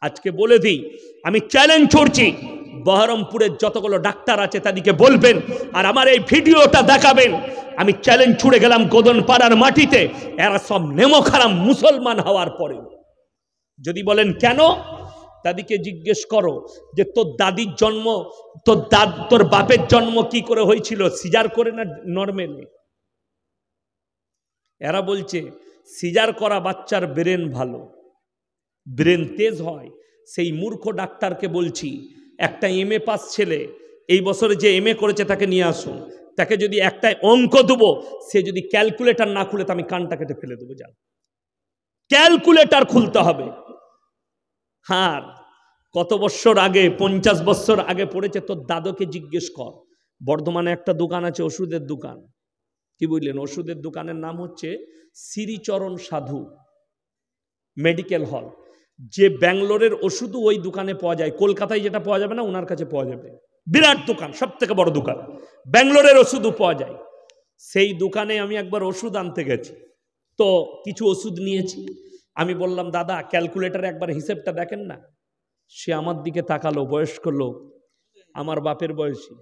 আজকে বলে দিই, আমি চ্যালেঞ্জ ছড়ছি, বহরমপুরের যতগুলো ডাক্তার আছে তাদেরকে বলবেন আর আমার এই ভিডিওটা দেখাবেন। আমি চ্যালেঞ্জ ছুড়ে গেলাম গোদনপাড়ার মাটিতে, এরা সব নেমোখারাম মুসলমান হওয়ার পরে। যদি বলেন কেন, তাদেরকে জিজ্ঞেস করো যে তোর দাদির জন্ম, তোর বাপের জন্ম কি করে হয়েছিল, সিজার করে না নর্মালি? এরা বলছে সিজার করা বাচ্চার ব্রেন ভালো, ব্রেন তেজ হয়। সেই মূর্খ ডাক্তারকে বলছি, একটা MA পাস ছেলে এই বছরে যে MA করেছে তাকে নিয়ে আসুন, তাকে যদি একটা অঙ্ক দেবো, সে যদি ক্যালকুলেটর না খুলে তো আমি কানটা কেটে ফেলে দেবো। যান, ক্যালকুলেটর খুলতে হবে। আর কত বছর আগে, 50 বছর আগে পড়েছে, তোর দাদুকে জিজ্ঞেস কর। বর্ধমানে একটা দোকান আছে, ওষুধের দোকান, কি বুঝলেন, ওষুধের দোকানের নাম হচ্ছে শ্রীচরণ সাধু মেডিকেল হল। যে ব্যাঙ্গালোরের ওষুধও ওই দোকানে পাওয়া যায়, কলকাতায় যেটা পাওয়া যাবে না ওনার কাছে পাওয়া যাবে। বিরাট দোকান, সব থেকে বড় দোকান, ব্যাঙ্গালোরের ওষুধও পাওয়া যায়। সেই দোকানে আমি একবার ওষুধ আনতে গেছি, তো কিছু ওষুধ নিয়েছি। আমি বললাম দাদা ক্যালকুলেটারে একবার হিসেবটা দেখেন না। সে আমার দিকে তাকালো, বয়স্ক লোক, আমার বাপের বয়সী।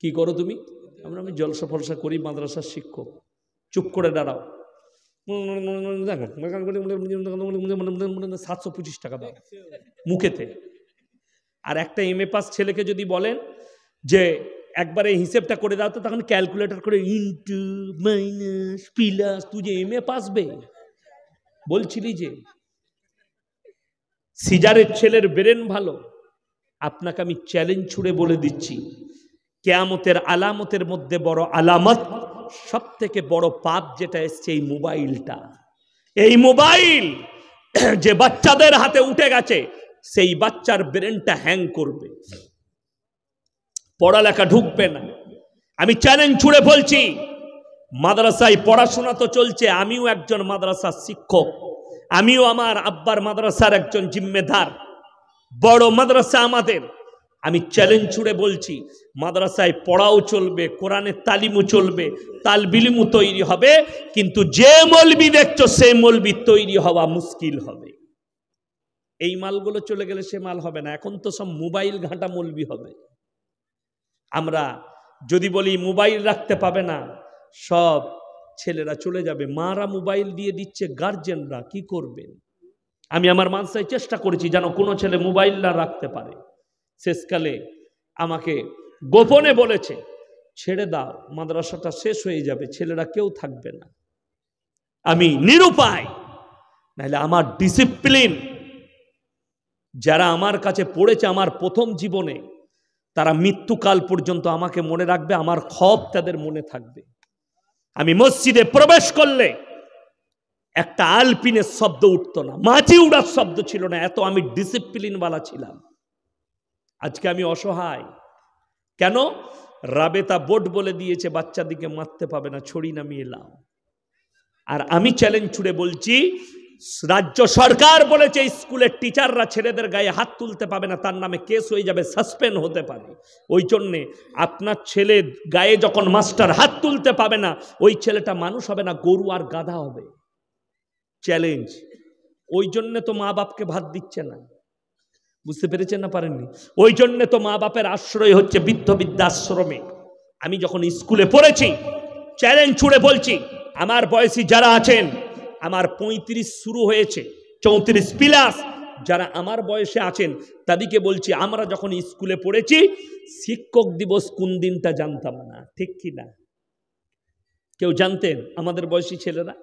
কি করো তুমি? আমি জলসা ফলসা করি, মাদ্রাসার শিক্ষক। চুপ করে দাঁড়াও। 725 টাকা দাও মুখেতে। আর একটা MA পাস ছেলেকে যদি বলেন যে একবারে হিসেবটা করে দাও, তো তখন ক্যালকুলেটর করে ইন্টু মাইনাস প্লাস, তুই যে MA পাসবে বলছিলি যে। সিজারের ছেলের ব্রেন ভালো। আপনাকে আমি চ্যালেঞ্জ ছুড়ে বলে দিচ্ছি, কিয়ামতের আলামতের মধ্যে বড় আলামত, সব থেকে বড় পাপ যেটা এসছে এই মোবাইলটা। এই মোবাইল যে বাচ্চাদের হাতে উঠে গেছে, সেই বাচ্চার ব্রেনটা হ্যাং করবে, পড়ালেখা ঢুকবে না। আমি চ্যালেঞ্জ ছুড়ে বলছি, মাদ্রাসায় পড়াশোনা তো চলছে, আমিও একজন মাদ্রাসার শিক্ষক, আমিও আমার আব্বার মাদ্রাসার একজন জিম্মেদার, বড় মাদ্রাসা আমাদের। আমি চ্যালেঞ্জ ছুড়ে বলছি, মাদ্রাসায় পড়াও চলবে, কোরআনের তালিমও চলবে, তালবিলিমও তৈরি হবে, কিন্তু যে মৌলবি দেখছো সে মৌলবি তৈরি হওয়া মুশকিল হবে। এই মালগুলো চলে গেলে সে মাল হবে না। এখন তো সব মোবাইল ঘাঁটা মৌলবি হবে। আমরা যদি বলি মোবাইল রাখতে পাবে না, সব ছেলেরা চলে যাবে। মারা মোবাইল দিয়ে দিচ্ছে, গার্জেনরা কি করবেন? আমি আমার মাদ্রাসায় চেষ্টা করেছি যেন কোনো ছেলে মোবাইল না রাখতে পারে। শেষকালে আমাকে গোপনে বলেছে, ছেড়ে দাও, মাদ্রাসাটা শেষ হয়ে যাবে, ছেলেরা কেউ থাকবে না। আমি নিরুপায়, নাহলে আমার ডিসিপ্লিন, যারা আমার কাছে পড়েছে আমার প্রথম জীবনে, তারা মৃত্যুকাল পর্যন্ত আমাকে মনে রাখবে, আমার খব তাদের মনে থাকবে। আমি মসজিদে প্রবেশ করলে একটা আলপিনের শব্দ উঠতো না, মাছি উড়ার শব্দ ছিল না, এত আমি ডিসিপ্লিনওয়ালা ছিলাম। আজকে আমি অসহায়। কেন? রাবেতা বোর্ড বলে দিয়েছে বাচ্চাদিকে মারতে পাবে না, ছড়ি নামিয়ে লাও। আর আমি চ্যালেঞ্জ ছুড়ে বলছি, রাজ্য সরকার বলেছে স্কুলের টিচাররা ছেলেদের গায়ে হাত তুলতে পাবে না, তার নামে কেস হয়ে যাবে, সাসপেন্ড হতে পারে। ওই জন্যে আপনার ছেলে গায়ে যখন মাস্টার হাত তুলতে পাবে না, ওই ছেলেটা মানুষ হবে না, গরু আর গাধা হবে। চ্যালেঞ্জ। ওই জন্যে তো মা বাপকে ভাত দিচ্ছে না। বুঝতে পেরেছেন না পারেননি? ওই জন্য তো মা বাপের আশ্রয় হচ্ছে বৃদ্ধ বৃদ্ধাশ্রমে। আমি যখন স্কুলে পড়েছি, চ্যালেঞ্জ ছুড়ে বলছি, আমার বয়সী যারা আছেন, আমার 35 শুরু হয়েছে, 34 প্লাস যারা আমার বয়সে আছেন, তাদেরকে বলছি, আমরা যখন স্কুলে পড়েছি শিক্ষক দিবস কোন দিনটা জানতাম না, ঠিক কি না? কেউ জানতেন আমাদের বয়সী ছেলেরা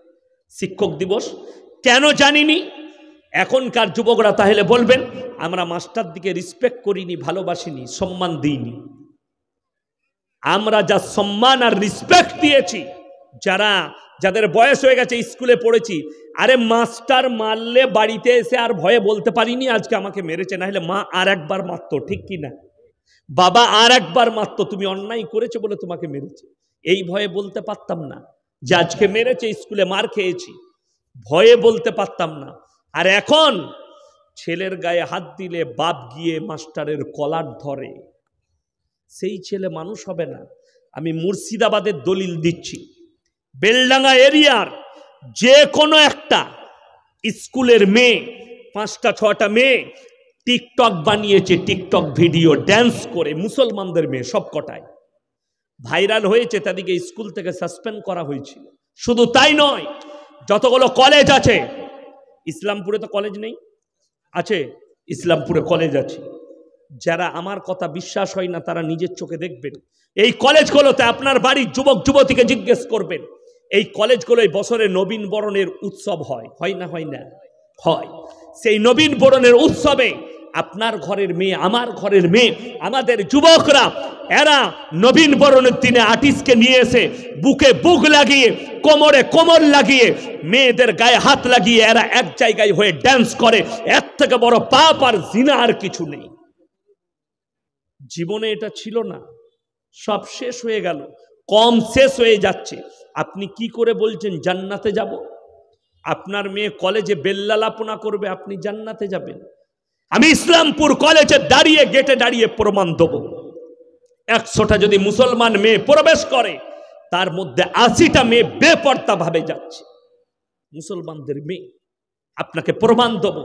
শিক্ষক দিবস? কেন জানিনি? এখনকার যুবকরা তাহলে বলবেন আমরা মাস্টার দিকে রেসপেক্ট করিনি, ভালোবাসিনি, সম্মান দিইনি। আমরা যা সম্মান আর রেসপেক্ট দিয়েছি, যাদের বয়স হয়ে গেছে, স্কুলে পড়েছি, আরে মাস্টার মারলে বাড়িতে এসে আর ভয়ে বলতে পারিনি আজকে আমাকে মেরেছে, না হলে মা আর একবার মারতো, ঠিক কি না? বাবা আর একবার মারতো, তুমি অন্যায় করেছো বলে তোমাকে মেরেছে। এই ভয়ে বলতে পারতাম না যে আজকে মেরেছে, স্কুলে মার খেয়েছি, ভয়ে বলতে পারতাম না। আর এখন ছেলের গায়ে হাত দিলে বাপ গিয়ে মাস্টারের কলার ধরে, সেই ছেলে মানুষ হবে না। আমি মুর্শিদাবাদের দলিল দিচ্ছি, বেলডাঙ্গা এরিয়ার যে কোনো একটা স্কুলের মেয়ে 5টা 6টা মেয়ে টিকটক বানিয়েছে, টিকটক ভিডিও ড্যান্স করে, মুসলমানদের মেয়ে সব কটায় ভাইরাল হয়েছে, তাদেরকে স্কুল থেকে সাসপেন্ড করা হয়েছিল। শুধু তাই নয়, যতগুলো কলেজ আছে, ইসলামপুরে তো কলেজ নেই, আছে ইসলামপুরে কলেজ আছে, যারা আমার কথা বিশ্বাস হয় না তারা নিজের চোখে দেখবেন। এই কলেজগুলোতে আপনার বাড়ির যুবক যুবতীকে জিজ্ঞেস করবেন, এই কলেজগুলোই বছরে নবীন বরণের উৎসব হয়, হয় না হয় না হয়। সেই নবীন বরণের উৎসবে আপনার ঘরের মেয়ে, আমার ঘরের মেয়ে, আমাদের যুবকরা এরা নবীন বরণের দিনে আর্টিস্টকে নিয়ে এসে বুকে বুক লাগিয়ে, কোমরে কোমর লাগিয়ে, মেয়েদের গায়ে হাত লাগিয়ে এরা এক জায়গায় হয়ে ড্যান্স করে। এর থেকে বড় পাপ আর জিনা আর কিছু নেই। জীবনে এটা ছিল না, সব শেষ হয়ে গেল, কম শেষ হয়ে যাচ্ছে। আপনি কি করে বলছেন জান্নাতে যাব? আপনার মেয়ে কলেজে বেল্লালাপনা করবে, আপনি জান্নাতে যাবেন? আমি ইসলামপুর কলেজে দাঁড়িয়ে, গেটে দাঁড়িয়ে প্রমাণ দেব, 100টা যদি মুসলমান মেয়ে প্রবেশ করে, তার মধ্যে 80টা মেয়ে বেপর্দা ভাবে যাচ্ছে, মুসলমানদের মেয়ে। আপনাকে প্রমাণ দেব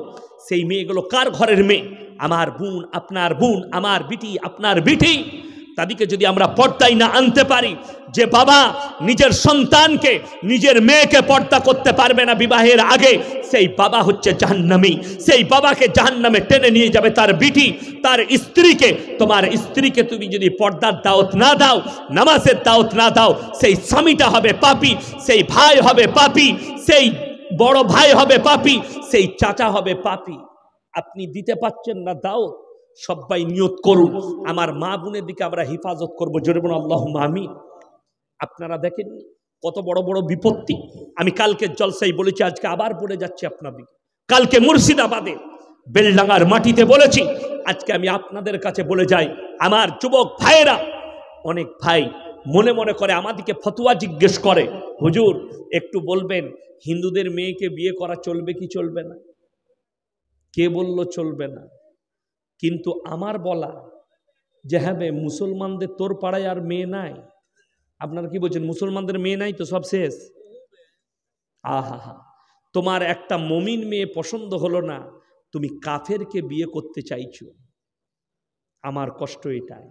সেই মেয়েগুলো কার ঘরের মেয়ে, আমার বোন, আপনার বোন, আমার বিটি, আপনার বিটি। তাদেরকে যদি আমরা পর্দায় না আনতে পারি, যে বাবা নিজের সন্তানকে, নিজের মেয়েকে পর্দা করতে পারবে না বিবাহের আগে, সেই বাবা হচ্ছে জাহান্নামী। সেই বাবাকে জাহান্নামে টেনে নিয়ে যাবে তার বিটি, তার স্ত্রীকে। তোমার স্ত্রীকে তুমি যদি পর্দার দাওয়াত না দাও, নামাজের দাওয়াত না দাও, সেই স্বামীটা হবে পাপী, সেই ভাই হবে পাপী, সেই বড় ভাই হবে পাপী, সেই চাচা হবে পাপী। আপনি দিতে পাচ্ছেন না দাওয়াত, সবাই নিয়ত করুন, আমার মা বোনের দিকে আমরা হেফাজত করবো, জোরে বলুন আল্লাহুম্মা আমিন। আপনারা দেখেন কত বড় বড় বিপত্তি। আমি কালকে জলসাই বলেছি, আজকে আবার বলে যাচ্ছি আপনাদের। কালকে মুর্শিদাবাদে বেলডাঙ্গার মাটিতে বলেছি, আজকে আমি আপনাদের কাছে বলে যাই, আমার যুবক ভাইয়েরা, অনেক ভাই মনে মনে করে আমাদেরকে ফতোয়া জিজ্ঞেস করে, হুজুর একটু বলবেন হিন্দুদের মেয়েকে বিয়ে করা চলবে কি চলবে না? কে বলল চলবে না? কিন্তু আমার বলা যে হ্যাঁ বে, মুসলমানদের তোর পাড়ায় আর মেয়ে নাই। আপনারা কি বলছেন, মুসলমানদের মেয়ে নাই তো সব শেষ? আহা হা, তোমার একটা মমিন মেয়ে পছন্দ হলো না, তুমি কাফেরকে বিয়ে করতে চাইছো। আমার কষ্ট এটাই।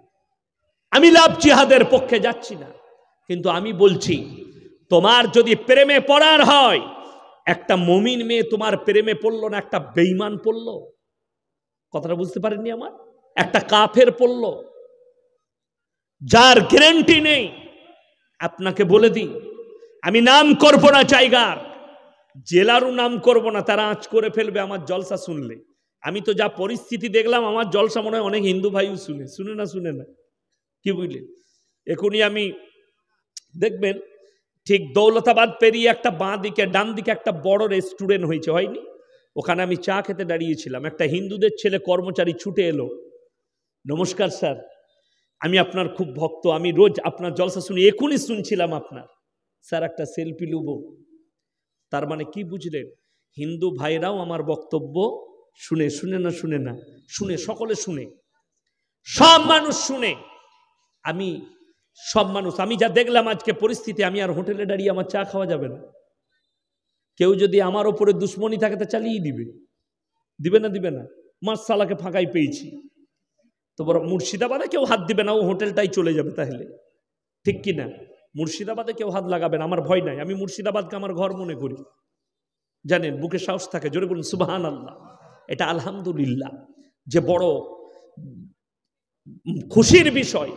আমি লাভ জিহাদের পক্ষে যাচ্ছি না, কিন্তু আমি বলছি, তোমার যদি প্রেমে পড়ার হয়, একটা মমিন মেয়ে তোমার প্রেমে পড়লো না, একটা বেঈমান পড়লো। কথাটা বুঝতে পারেননি আমার? একটা কাফের পড়লো, যার গ্যারান্টি নেই। আপনাকে বলে দিই, আমি নাম করব না জায়গার, জেলারও নাম করব না, তারা আঁচ করে ফেলবে আমার জলসা শুনলে। আমি তো যা পরিস্থিতি দেখলাম, আমার জলসা মনে হয় অনেক হিন্দু ভাইও শুনে না কি বুঝলেন? এখনই আমি দেখবেন ঠিক দৌলতাবাদ পেরিয়ে একটা বাঁ দিকে ডান দিকে একটা বড় রেস্টুরেন্ট হয়েছে, হয়নি? ওখানে আমি চা খেতে দাঁড়িয়েছিলাম, একটা হিন্দুদের ছেলে কর্মচারী ছুটে এলো, নমস্কার স্যার, আমি আপনার খুব ভক্ত, আমি রোজ আপনার জলসা শুনি, এখনই শুনছিলাম আপনার, স্যার একটা সেলফি লুবো। তার মানে কি বুঝলেন? হিন্দু ভাইরাও আমার বক্তব্য শুনে শুনে, সকলে শুনে, সব মানুষ শুনে। আমি যা দেখলাম আজকে পরিস্থিতি, আমি আর হোটেলে দাঁড়িয়ে আমার চা খাওয়া যাবে না। কেউ যদি আমার ওপরে দুশ্মনী থাকে তা চালিয়ে দিবে না? মাসালাকে ফাঁকাই পেয়েছি তো, বড় মুর্শিদাবাদে কেউ হাত দিবে না, ও হোটেলটাই চলে যাবে তাহলে, ঠিক কি না? মুর্শিদাবাদে কেউ হাত লাগাবে না, আমার ভয় নাই। আমি মুর্শিদাবাদকে আমার ঘর মনে করি, জানেন, বুকে সাহস থাকে, জোরে বলুন সুবহানাল্লাহ। এটা আলহামদুলিল্লাহ, যে বড় খুশির বিষয়।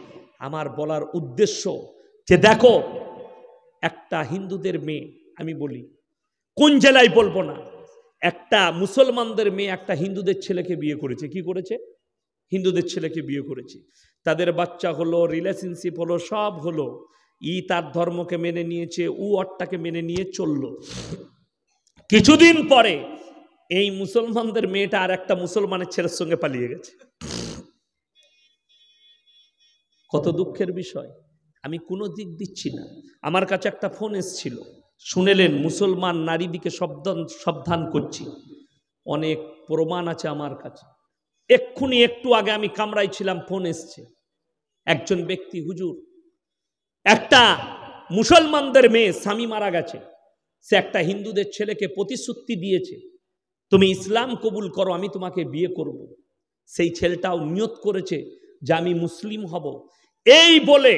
আমার বলার উদ্দেশ্য যে দেখো, একটা হিন্দুদের মেয়ে, আমি বলি কোন জেলায় বলবো না, একটা মুসলমানদের মেয়ে একটা হিন্দুদের ছেলেকে বিয়ে করেছে। কি করেছে? হিন্দুদের ছেলেকে বিয়ে করেছে। তাদের বাচ্চা হলো, রিলেশনশিপ হলো, সব হলো। তার ধর্মকে মেনে নিয়েছে, ওরটাকে মেনে নিয়ে চললো। কিছুদিন পরে এই মুসলমানদের মেয়েটা আর একটা মুসলমানের ছেলের সঙ্গে পালিয়ে গেছে। কত দুঃখের বিষয়। আমি কোনো দিক দিচ্ছি না। আমার কাছে একটা ফোন এসেছিল, শুনেলেন, মুসলমান নারীদিকে সাবধান করছি, অনেক প্রমাণ আছে আমার কাছে। এক্ষুনি একটু আগে আমি কামরায় ছিলাম, ফোন এসছে, একজন ব্যক্তি, হুজুর একটা মুসলমানদের মেয়ে স্বামী মারা গেছে, সে একটা হিন্দুদের ছেলেকে প্রতিশ্রুতি দিয়েছে, তুমি ইসলাম কবুল করো, আমি তোমাকে বিয়ে করব। সেই ছেলেটাও নিয়ত করেছে যে আমি মুসলিম হব। এই বলে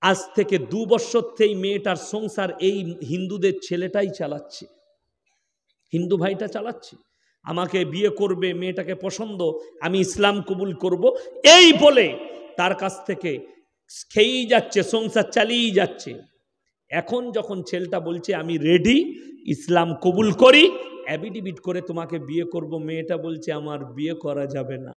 আজ থেকে 2 বছর থেকে মেয়েটার সংসার এই হিন্দুদের ছেলেটাই চালাচ্ছে, হিন্দু ভাইটা চালাচ্ছে। আমাকে বিয়ে করবে, মেয়েটাকে পছন্দ, আমি ইসলাম কবুল করব, এই বলে তার কাছ থেকে খেয়েই যাচ্ছে, সংসার চালিয়েই যাচ্ছে। এখন যখন ছেলেটা বলছে আমি রেডি, ইসলাম কবুল করি, অ্যাফিডেভিট করে তোমাকে বিয়ে করব, মেয়েটা বলছে আমার বিয়ে করা যাবে না।